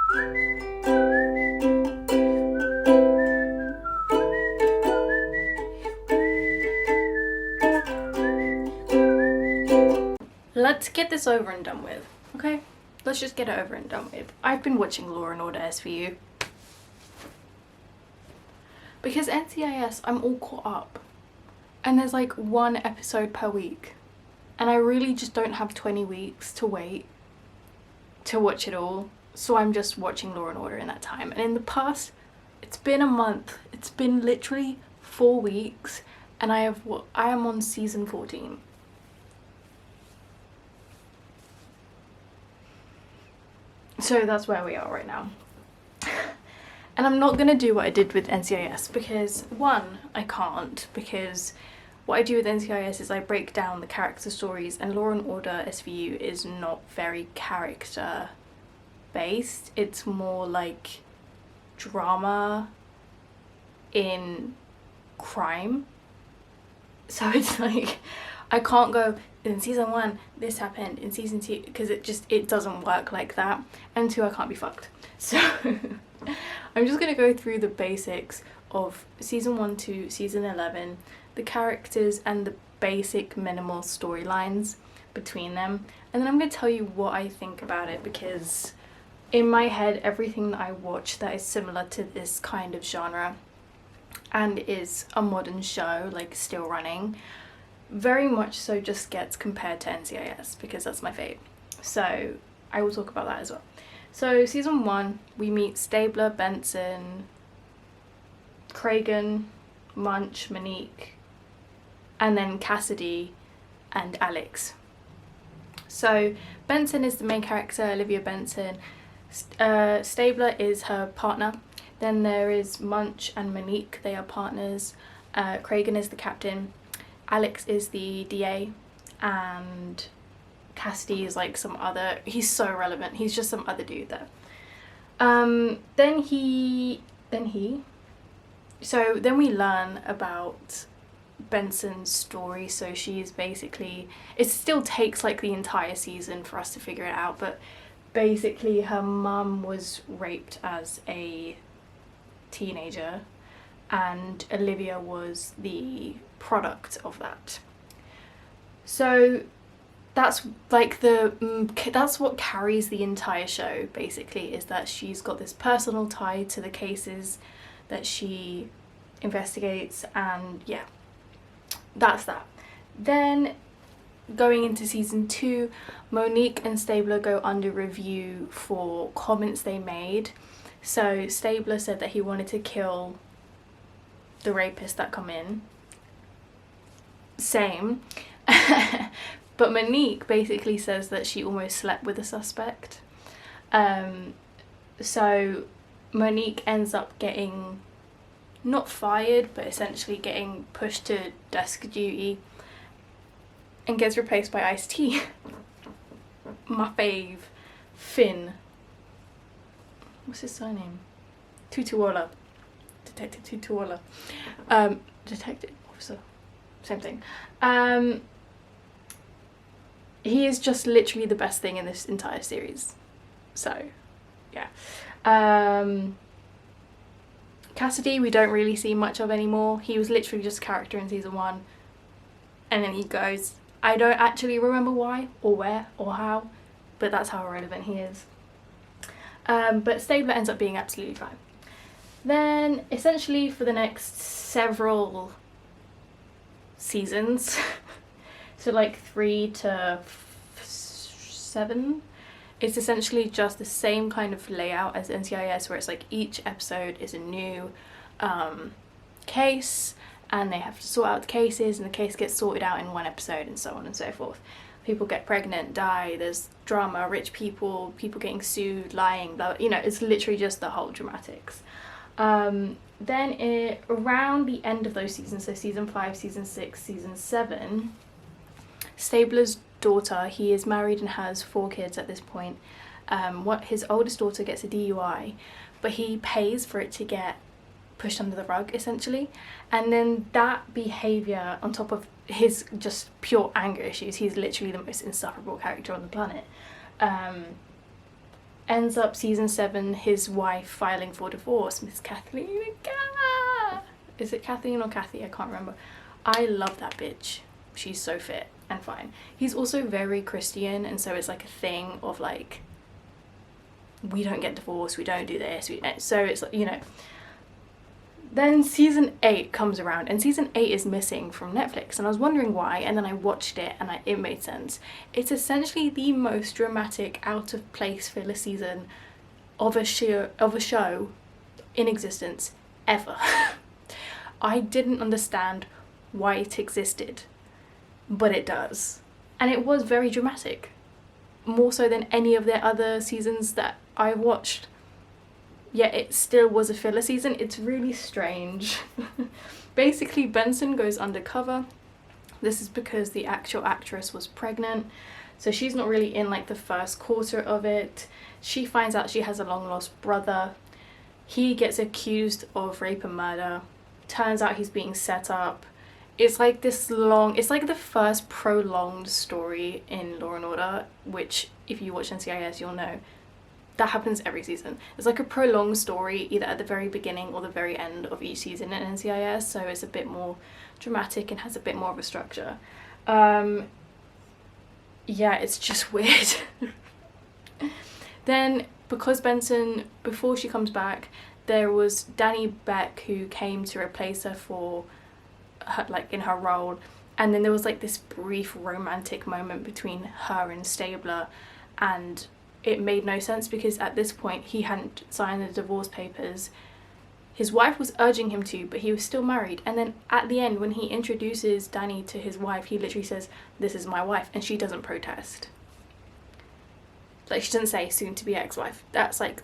Let's get this over and done with, okay? Let's just get it over and done with. I've been watching 𝙀𝙗𝙀𝙀 SVU. Because NCIS, I'm all caught up. And there's like 1 episode per week. And I really just don't have 20 weeks to wait to watch it all. So I'm just watching 𝙀𝙀𝙀𝙀 in that time. And in the past, it's been a month. It's been literally 4 weeks. And I am on season 14. So that's where we are right now. And I'm not gonna do what I did with NCIS because 1, I can't, because what I do with NCIS is I break down the character stories, and 𝙀𝙀𝙀𝙀 SVU is not very character based. It's more like drama in crime. So it's like I can't go in season 1 this happened, in season 2, because it doesn't work like that, and 2, I can't be fucked. So I'm just gonna go through the basics of season 1 to season 11, the characters and the basic minimal storylines between them, and then I'm gonna tell you what I think about it, because in my head everything that I watch that is similar to this kind of genre and is a modern show, like still running, very much so just gets compared to NCIS because that's my fave. So I will talk about that as well. So season 1, we meet Stavler, Benson, Cragen, Munch, Monique, and then Cassidy and Alex. So Benson is the main character, Olivia Benson. Stavler is her partner. Then there is Munch and Monique, they are partners. Cragen is the captain. Alex is the DA, and Cassidy is like some other, he's so relevant, he's just some other dude there. Then we learn about Benson's story. So she's basically, it still takes like the entire season for us to figure it out, but basically her mum was raped as a teenager and Olivia was the product of that. So that's like that's what carries the entire show basically, is that she's got this personal tie to the cases that she investigates, and yeah, that's that. Then going into season 2, Monique and Stavler go under review for comments they made. So Stavler said that he wanted to kill the rapists that come in. Same. But Monique basically says that she almost slept with a suspect. So Monique ends up getting, not fired, but essentially getting pushed to desk duty and gets replaced by Ice-T. My fave, Finn. What's his surname? Tutuola. Detective Tutuola. Detective officer. Same thing. He is just literally the best thing in this entire series. So, yeah. Cassidy, we don't really see much of anymore. He was literally just a character in season 1. And then he goes. I don't actually remember why, or where, or how, but that's how irrelevant he is. But Stavler ends up being absolutely fine. Then, essentially, for the next several seasons, so like 3 to 7, it's essentially just the same kind of layout as NCIS, where it's like each episode is a new case, and they have to sort out the cases, and the case gets sorted out in 1 episode, and so on and so forth. People get pregnant, die, there's drama, rich people, people getting sued, lying, blah, you know, it's literally just the whole dramatics. Then around the end of those seasons, so season 5, season 6, season 7, Stabler's daughter, he is married and has 4 kids at this point. His oldest daughter gets a DUI, but he pays for it to get pushed under the rug essentially, and then that behaviour on top of his just pure anger issues, he's literally the most insufferable character on the planet, ends up season 7 his wife filing for divorce, Miss Kathleen. Is it Kathleen or Kathy? I can't remember. I love that bitch. She's so fit and fine. He's also very Christian, and so it's like a thing of like, we don't get divorced, we don't do this, so it's like, you know. Then season 8 comes around, and season 8 is missing from Netflix, and I was wondering why, and then I watched it and it made sense. It's essentially the most dramatic, out of place filler season of a show in existence ever. I didn't understand why it existed, but it does. And it was very dramatic, more so than any of their other seasons that I watched. Yet it still was a filler season. It's really strange. Basically, Benson goes undercover. This is because the actual actress was pregnant, so she's not really in like the first quarter of it. She finds out she has a long lost brother. He gets accused of rape and murder. Turns out he's being set up. It's like this long, it's like the first prolonged story in Law & Order, which if you watch NCIS you'll know that happens every season. It's like a prolonged story either at the very beginning or the very end of each season in NCIS, so it's a bit more dramatic and has a bit more of a structure. Yeah, it's just weird. Then, because Benson, before she comes back, there was Danny Beck who came to replace her for her, like in her role, and then there was like this brief romantic moment between her and Stabler, and it made no sense because at this point he hadn't signed the divorce papers. His wife was urging him to, but he was still married. And then at the end, when he introduces Danny to his wife, he literally says, "This is my wife," and she doesn't protest. Like, she doesn't say soon to be ex-wife. That's like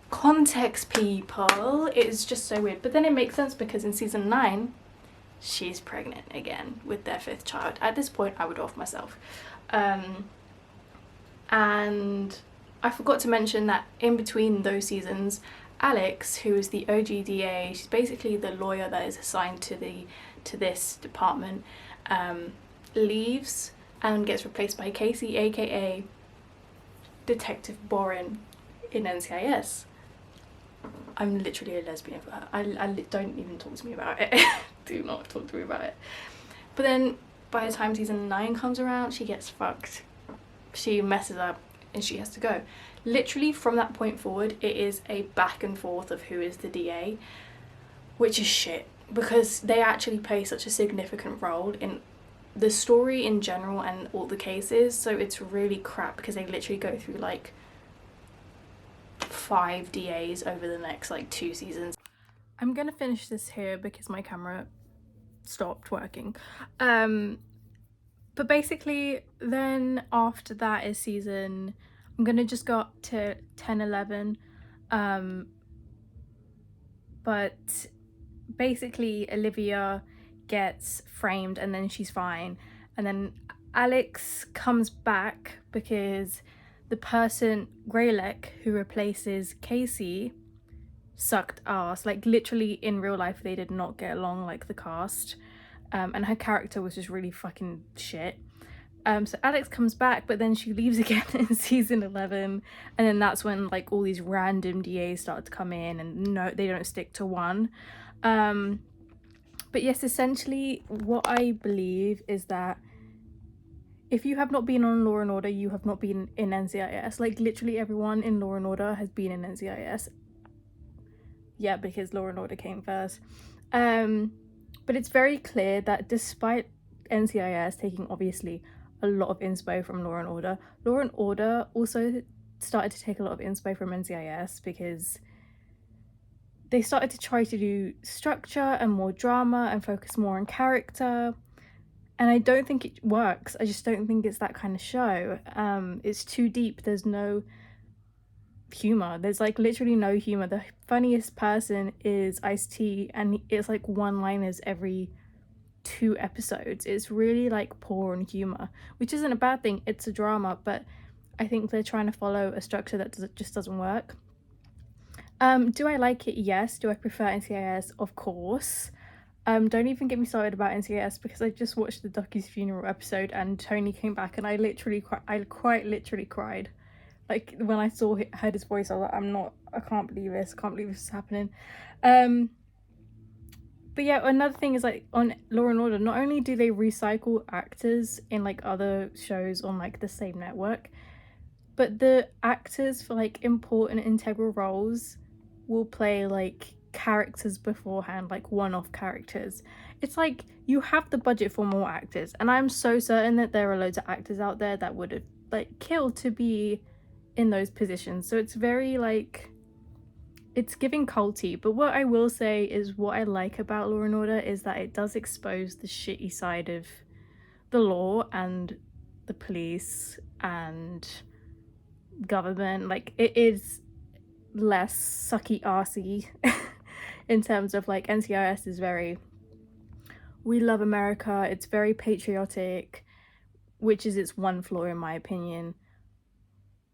context, people. It is just so weird. But then it makes sense because in season 9 she's pregnant again with their 5th child. At this point I would off myself. And I forgot to mention that in between those seasons, Alex, who is the OG DA, she's basically the lawyer that is assigned to this department, leaves and gets replaced by Casey, aka Detective Boren in NCIS. I'm literally a lesbian for her. Don't even talk to me about it. Do not talk to me about it. But then by the time season 9 comes around, she gets fucked. She messes up and she has to go. Literally from that point forward, it is a back and forth of who is the DA, which is shit because they actually play such a significant role in the story in general and all the cases, so it's really crap because they literally go through like 5 DAs over the next like 2 seasons. I'm gonna finish this here because my camera stopped working. But basically then after that is season, I'm gonna just go up to 10, 11, but basically Olivia gets framed and then she's fine, and then Alex comes back because the person, Greylek, who replaces Casey, sucked ass. Like literally in real life they did not get along, like the cast, and her character was just really fucking shit. So Alex comes back, but then she leaves again in season 11, and then that's when like all these random DAs start to come in, and no, they don't stick to one. But yes, essentially what I believe is that if you have not been on Law and Order, you have not been in NCIS. Like literally everyone in Law and Order has been in NCIS. Yeah, because Law and Order came first. But it's very clear that despite NCIS taking obviously a lot of inspo from Law and Order also started to take a lot of inspo from NCIS because they started to try to do structure and more drama and focus more on character. And I don't think it works. I just don't think it's that kind of show. It's too deep. There's no humor. There's like literally no humor. The funniest person is Ice-T, and it's like one-liners every 2 episodes. It's really like poor on humor, which isn't a bad thing. It's a drama, but I think they're trying to follow a structure that just doesn't work. Do I like it? Yes. Do I prefer NCIS? Of course. Don't even get me started about NCIS because I just watched the Ducky's funeral episode and Tony came back and I literally quite literally cried. Like when I heard his voice, I was like, I can't believe this. I can't believe this is happening. But yeah, another thing is like on Law and Order, not only do they recycle actors in like other shows on like the same network, but the actors for like important integral roles will play like characters beforehand, like one-off characters. It's like you have the budget for more actors, and I'm so certain that there are loads of actors out there that would have like killed to be in those positions. So it's very like, it's giving culty. But what I will say is what I like about Law and Order is that it does expose the shitty side of the law and the police and government. Like it is less sucky arsey in terms of like NCIS is very, we love America, it's very patriotic, which is its one flaw in my opinion,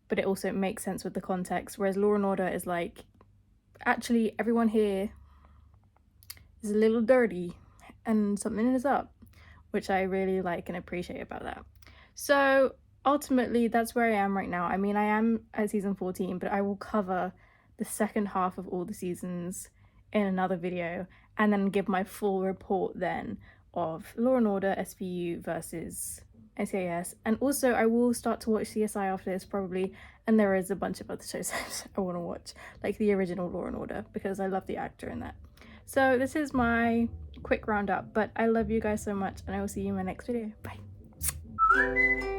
but it also makes sense with the context. Whereas Law and Order is like, actually everyone here is a little dirty and something is up, which I really like and appreciate about that. So ultimately that's where I am right now. I mean, I am at season 14, but I will cover the second half of all the seasons in another video and then give my full report then of Law and Order SVU versus NCIS. And also I will start to watch CSI after this probably, and there is a bunch of other shows I want to watch, like the original Law and Order, because I love the actor in that. So this is my quick roundup, but I love you guys so much and I will see you in my next video. Bye.